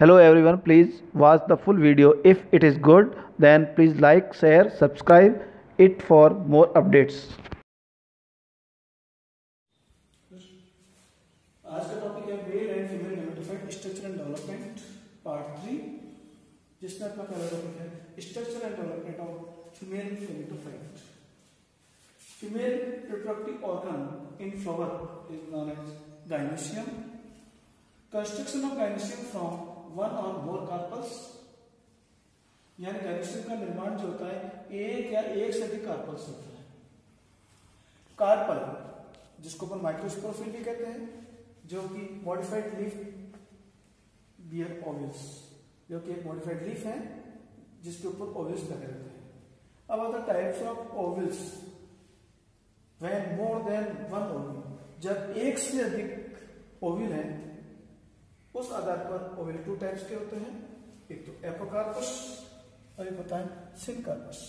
Hello everyone, please watch the full video. If it is good, then please like, share, subscribe it for more updates. आज का topic है male and female gametophyte structure and development part 3, जिसमें अपना पहला topic है structure and development of female gametophyte. Female reproductive organ in flower is known as gynoecium. Construction of gynoecium from one और more carpals, यानी gynoecium का निर्माण जो होता है एक या एक से अधिक कार्पल से होता है. कार्पल जिसको अपन माइक्रोस्पोरोफिल भी कहते हैं, जो कि मॉडिफाइड लीफ बियर ओवल्स, जो कि एक मॉडिफाइड लीफ है जिसके ऊपर ओवल्स लगे रहते हैं. अब आता types of vowels. When more than one Oval, जब एक से अधिक ओवल है उस आधार पर ओवल टू टाइप्स के होते हैं. एक तो एपोकार्पस और एक होता है सिनकार्पस.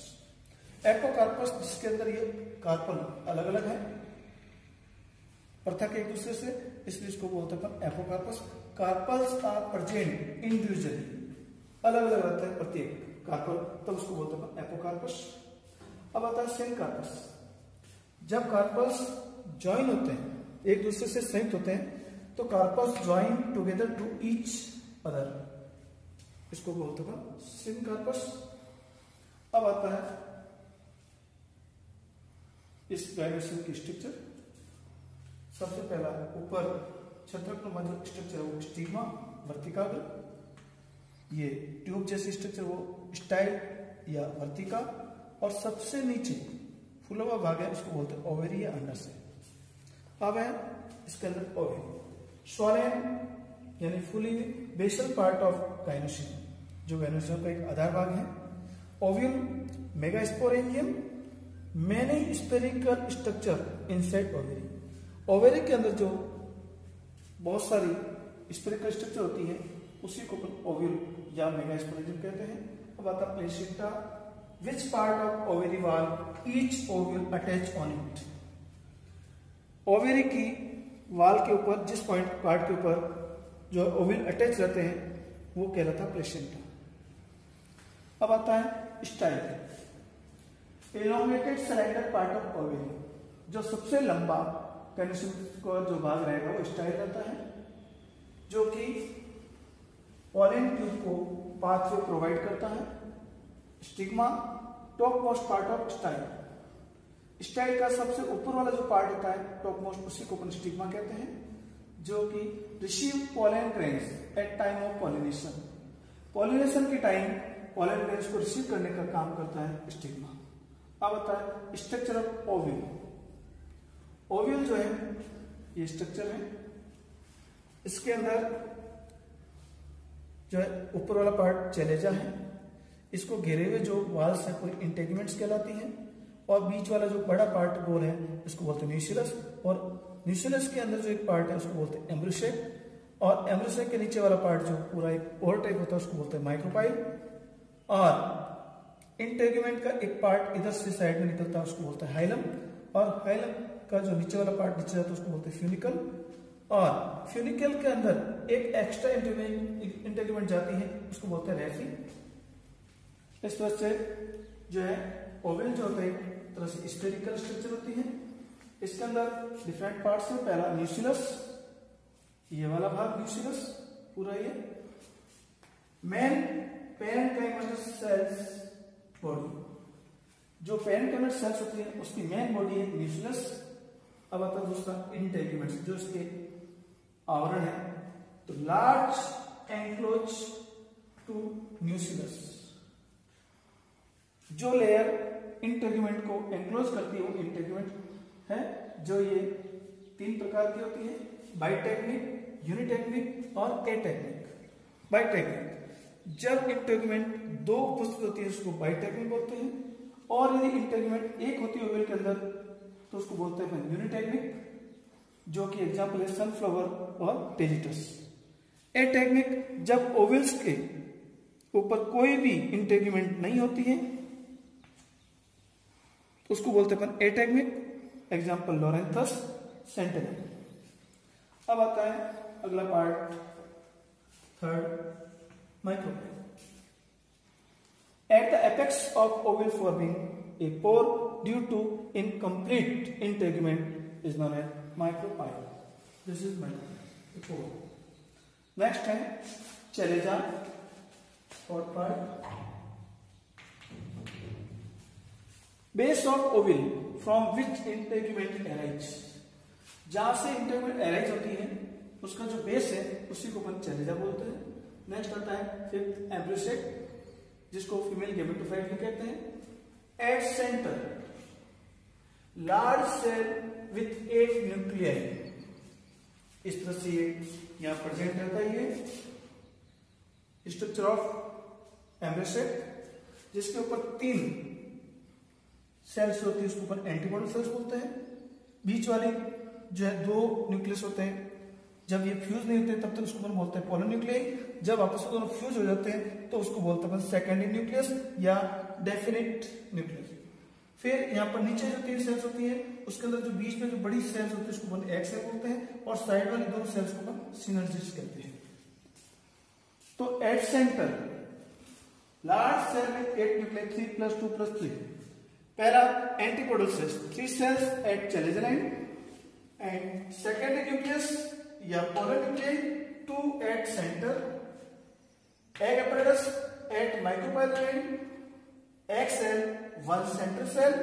एपोकार्पस जिसके अंदर ये कार्पल अलग अलग है, पृथक एक दूसरे से, इसलिए इसको बोलते हैं apocarpous. Carpels are present individually, अलग अलग रहता है प्रत्येक कार्पल, तो उसको बोलते हैं एपोकार्पस. अब आता है सिनकार्पस. जब कार्पल्स ज्वाइन होते हैं, एक दूसरे से संयुक्त होते हैं, तो carpels join together to each other, इसको बोलते हैं सिनकार्पस. अब आता है इस गाइनोसियम की स्ट्रक्चर. सबसे पहला ऊपर छत्रकनुमा जो स्ट्रक्चर है वो स्टिग्मा वर्तिकाग्र, ये ट्यूब जैसी स्ट्रक्चर वो स्टाइल या वर्तिका, और सबसे नीचे फूला हुआ भाग है उसको बोलते हैं ओवेरी या अंडा से. अब है इसके अंदर ओवेरी. स्वॉलेन यानी fully basal part of gynoecium, जो गाइनोसियम का एक आधार भाग है. Ovule megasporangium, many spherical structure inside ovary. Ovary के अंदर जो बहुत सारी स्पेरिकल स्ट्रक्चर होती है उसी को ओव्यूल या मेगास्पोरेंजियम कहते हैं. अब आता है placenta. Which part of ovary wall each ovule attach on it. Ovary की वाल के ऊपर जिस पार्ट के ऊपर जो ओव्यूल अटैच रहते हैं वो कहलाता है प्लेसेंटा. अब आता है style. Elongated cylinder part of ovary, जो सबसे लंबा गाइनोसियम का जो भाग रहेगा वो स्टाइल रहता है, जो कि पॉलन ट्यूब को पाथवे प्रोवाइड करता है. Stigma top most part of style. Style का सबसे ऊपर वाला जो पार्ट होता है टॉप मोस्ट, उसी को अपन स्टिग्मा कहते हैं, जो कि receive pollen grains at time of pollination. Pollination के टाइम पॉलन ग्रेन्स को रिसीव करने का काम करता है स्टिग्मा. अब आता है स्ट्रक्चर ऑफ ओव्यूल. ओव्यूल जो है ये स्ट्रक्चर है, इसके अंदर जो है ऊपर वाला पार्ट चलेजा है, इसको घेरे हुए जो वाल्स है पूरी इंटेगमेंट्स कहलाती हैं, और बीच वाला जो बड़ा पार्ट गोल है इसको बोलते हैं न्यूसिलस, और न्यूसिलस के अंदर जो एक पार्ट है उसको बोलते हैं एम्ब्रोसेक, और एम्ब्रोसेक के नीचे वाला पार्ट जो पूरा एक ओवर टाइप होता है उसको बोलते हैं माइक्रोपाइल, और इंटेगमेंट का एक पार्ट इधर से साइड में निकलता है उसको बोलते हैं हाइलम, और हाइलम का जो नीचे वाला पार्ट नीचे जाता है उसको बोलते हैं फ्यूनिकल, और फ्यूनिकल के अंदर एक एक्स्ट्रा इंटेगमेंट जाती है उसको बोलते हैं रेफी. इस तरह से जो है ओवल जो होता है एक तरह से स्फेरिकल स्ट्रक्चर होती है. इसके अंदर डिफरेंट पार्ट्स हैं. पहला न्यूसिलस, ये वाला भाग न्यूसिलस पूरा ये. मेन पेरेन्काइमल सेल्स बॉडी, जो पेरेन्काइमल सेल्स होती है उसकी मेन बॉडी है न्यूसिलस. अब आता है दूसरा इंटेगमेंट्स, जो इसके आवरण है. तो लार्ज एंक्लोज टू न्यूसिलस, जो लेयर इंटेगमेंट को एंक्लोज करती है वो इंटेगमेंट है, जो ये तीन प्रकार की होती है: बाइटेक्निक, यूनिटेक्निक और एटेक्निक. बाइटेक्निक, जब इंटेगमेंट दो उपस्थित होती है उसको बाइटेक्निक बोलते हैं, और यदि इंटेगमेंट एक होती है ओवल के अंदर तो उसको बोलते हैं यूनिटेक्निक, जो कि एग्जाम्पल है सनफ्लावर और टेजिटस. एटेक्निक, जब ओवल्स के ऊपर कोई भी इंटेगमेंट नहीं होती है तो उसको बोलते हैं एटेक्निक, एग्जाम्पल लोरेंथस, सेंटिनल. अब आता है अगला part third, micropyle. At the apex of ovule forming a pore due to incomplete integument is known as micropyle. This is micropyle, a pore. Next है chalaza or part. Base of ovule from which integument arises. जहां से integument arise होती है उसका जो base है उसी को अपन चलेजा बोलते हैं. नेक्स्ट आता है फिफ्थ एम्ब्रियो सेक, जिसको फीमेल गेमेटोफाइट भी कहते हैं. At centre large cell with 8 nuclei. इस तरह से ये यहां प्रेजेंट रहता है. ये स्ट्रक्चर ऑफ एम्ब्रियो सेक, जिसके ऊपर 3 सेल्स होती है उसको अपन एंटीबॉडी सेल्स बोलते हैं. बीच वाली जो है 2 न्यूक्लियस होते हैं. जब ये फ्यूज नहीं होते तब तक उसको अपन बोलते हैं पोलर न्यूक्लियाई. जब आपस में दोनों फ्यूज हो जाते हैं तो उसको बोलते हैं सेकेंडरी न्यूक्लियस या डेफिनेट न्यूक्लियस. फिर यहाँ पर नीचे जो 3 सेल्स होती है उसके अंदर जो बीच में जो बड़ी सेल्स होती है उसको अपन एक सेल बोलते हैं, और साइड वाली 2 सेल्स को अपन सिनर्जिस कहते हैं. तो at centre large cell with 8 nuclei 3+2+3. पहला antipodal cells 3 cells at chalaza line, and secondary nucleus या polar nuclei 2 at center, egg apparatus at micropyle line, egg cell 1 central cell,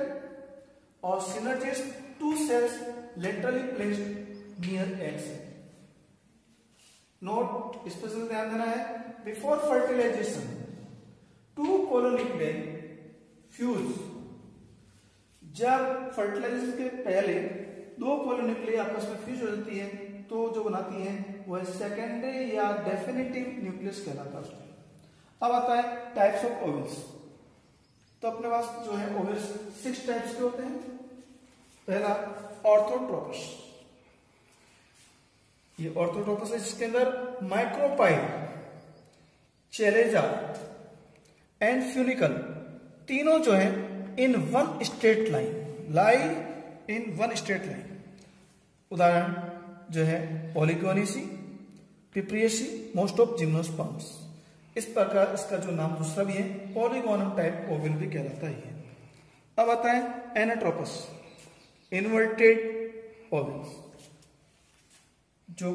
और synergist 2 cells laterally placed near egg cell. Note special ध्यान देना है, before fertilization 2 polar nuclei fuse. जब fertilization के पहले 2 polar nuclei आपस में फ्यूज हो जाती है तो जो बनाती है वह सेकेंडरी या डेफिनेटिव न्यूक्लियस कहलाता है. अब आता है टाइप्स ऑफ ओवल्स. तो अपने पास जो है ओवल्स 6 टाइप्स के होते हैं. पहला ऑर्थोट्रोपस. ये ऑर्थोट्रोपस है जिसके अंदर माइक्रोपाइल, चेलेजा एंड फ्यूनिकल तीनों जो है in one straight line lie in one straight line. उदाहरण जो है पॉलीगोनेसी, पिप्रियेसी, मोस्ट ऑफ जिम्नोस्पर्म्स. इस प्रकार इसका जो नाम दूसरा भी है पॉलीगोनम टाइप ओवल भी कहलाता है. अब आता है एनाट्रोपस, इन्वर्टेड ओवल्स, जो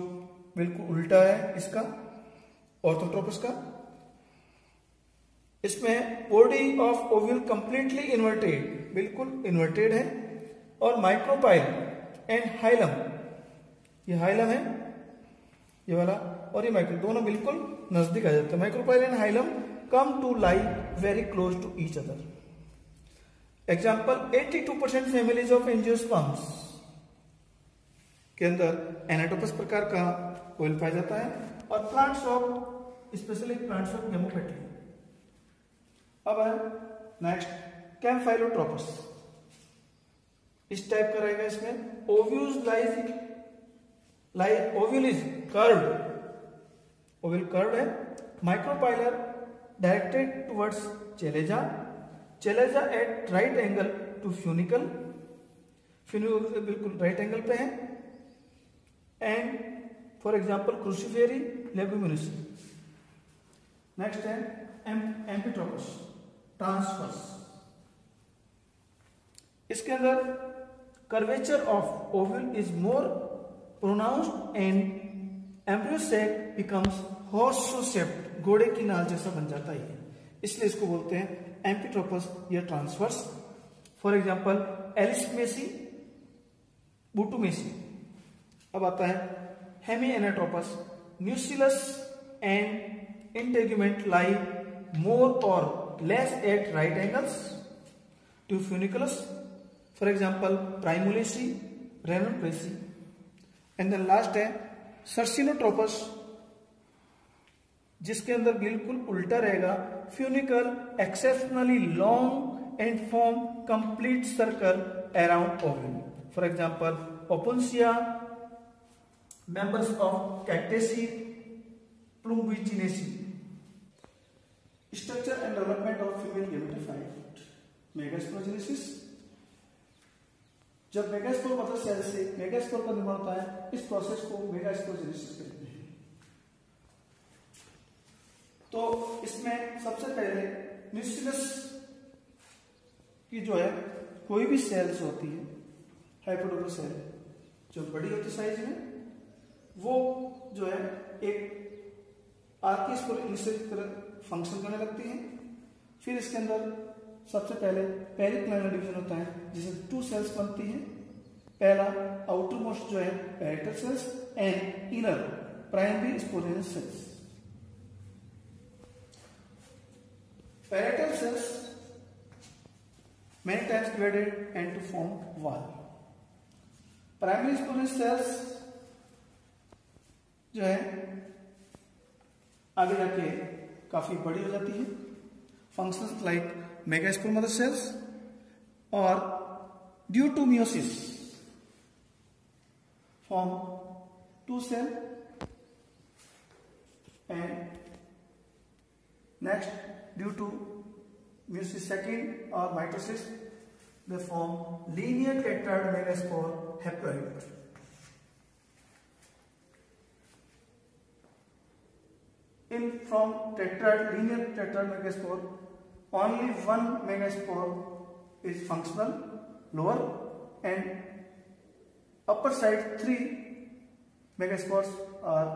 बिल्कुल उल्टा है इसका ऑर्थोट्रोपस का. इसमें body of Oval completely inverted, बिल्कुल इन्वर्टेड है, और माइक्रोपाइल एंड हाइलम, ये हाइलम है ये वाला, और ये माइक्रो, दोनों बिल्कुल नजदीक आ जाते हैं. Micropyle and hilum come to lie very close to each other. Example 82% families of angiosperms के अंदर एनाटोपस प्रकार का ओइल पाया जाता है, और plants of specially plants of gamopetalae. अब है नेक्स्ट कैम्फाइलोट्रोपस. इस टाइप का रहेगा. इसमें ovules ovule is curved, ovule curved है. Micropylar directed towards chalaza, chalaza at right angle to funicle, funicle बिल्कुल राइट एंगल पे है. And for example cruciferae, leguminosae. Next है एम्फिट्रोपस, ट्रांसवर्स. इसके अंदर curvature of ovule is more pronounced and embryo sac becomes horse shoe shaped, घोड़े की नाल जैसा बन जाता है, इसलिए इसको बोलते हैं एम्फिट्रोपस या transverse. For example alismaceae, butomaceae. अब आता है hemi anatropous, nucellus and integument lie more और less at right angles to funiculus. For example primulaceae, ranunculaceae. And then last है सर्सिनोट्रोपस, जिसके अंदर बिल्कुल उल्टा रहेगा. Funicle exceptionally long and form complete circle around ovule. For example opuntia, members of cactaceae, plumbaginaceae. Structure and development of female gametophyte. Megasporogenesis. जब megaspore mother cell से megaspore का निर्माण होता है, इस प्रोसेस को मेगास्पोरोजेनेसिस कहते हैं. तो तो इसमें सबसे पहले न्यूक्लियस की जो है कोई भी सेल्स होती है हाइपोडोरल सेल जो बड़ी होती साइज में, वो जो है एक आर्किस को इनिशिएट की तरह फंक्शन करने लगती है। फिर इसके अंदर सबसे पहले पेरिक्लाइनल डिवीजन होता है जिसमें 2 सेल्स बनती हैं। पहला आउटर मोस्ट जो है parietal cells and inner primary sporogenous cells. Parietal cells many times divided and to form wall. Primary sporogenous cells जो है आगे जाके काफी बड़ी हो जाती है। Functions like megaspore mother cells और due to meiosis form 2 cell and next due to meiosis second or mitosis they form linear tetrad megaspore haploid. From linear tetrad megaspore only one megaspore is functional, lower and upper side 3 megaspores are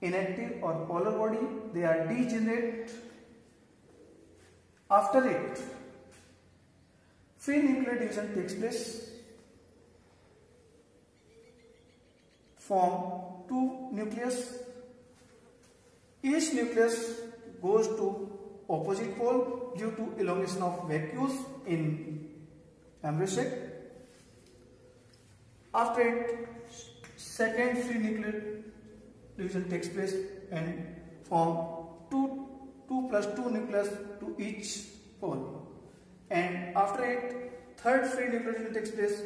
inactive or polar body. They are degenerate. After it, free nuclear division takes place. Form 2 nucleus. Each nucleus goes to opposite pole due to elongation of vacuoles in embryo sac. After it, second free nuclear division takes place and form 2 plus 2 nucleus to each pole. And after it, third free nuclear division takes place.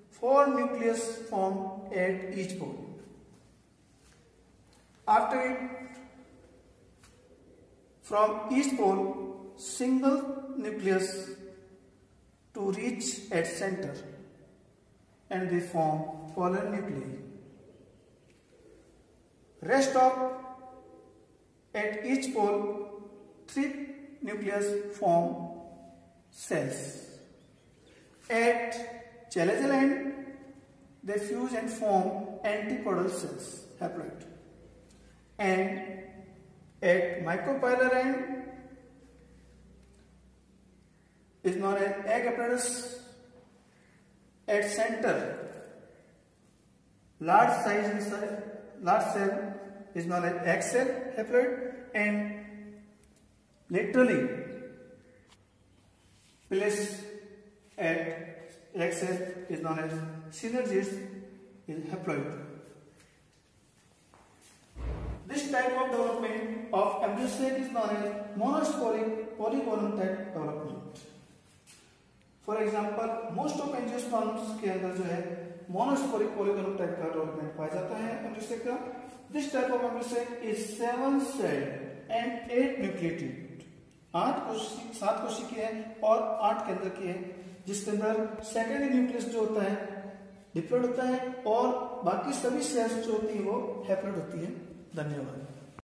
4 nucleus form at each pole. After it, from each pole, single nucleus to reach at center. And they form polar nuclei. Rest of at each pole 3 nucleus form cells. At chelazal end they fuse and form antipodal cells, haploid. And at micropylar end is known as egg apparatus. At center, large cell is known as egg cell haploid, and laterally placed at egg cell is known as synergist is haploid. This type of development of embryo sac is known as monosporic polygonal type development. For example most of angiosperms के अंदर जो है monosporic polygonal type का development पाया जाता है embryo sac का। This type of embryo sac is 7 celled and 8 nucleated. 7 कोशिकीय है और 8 केंद्र की है, जिसके अंदर सेकेंडरी न्यूक्लियस जो होता है डिप्लॉइड होता है और बाकी सभी सेल्स जो होती है वो हैप्लॉइड होती है। धन्यवाद।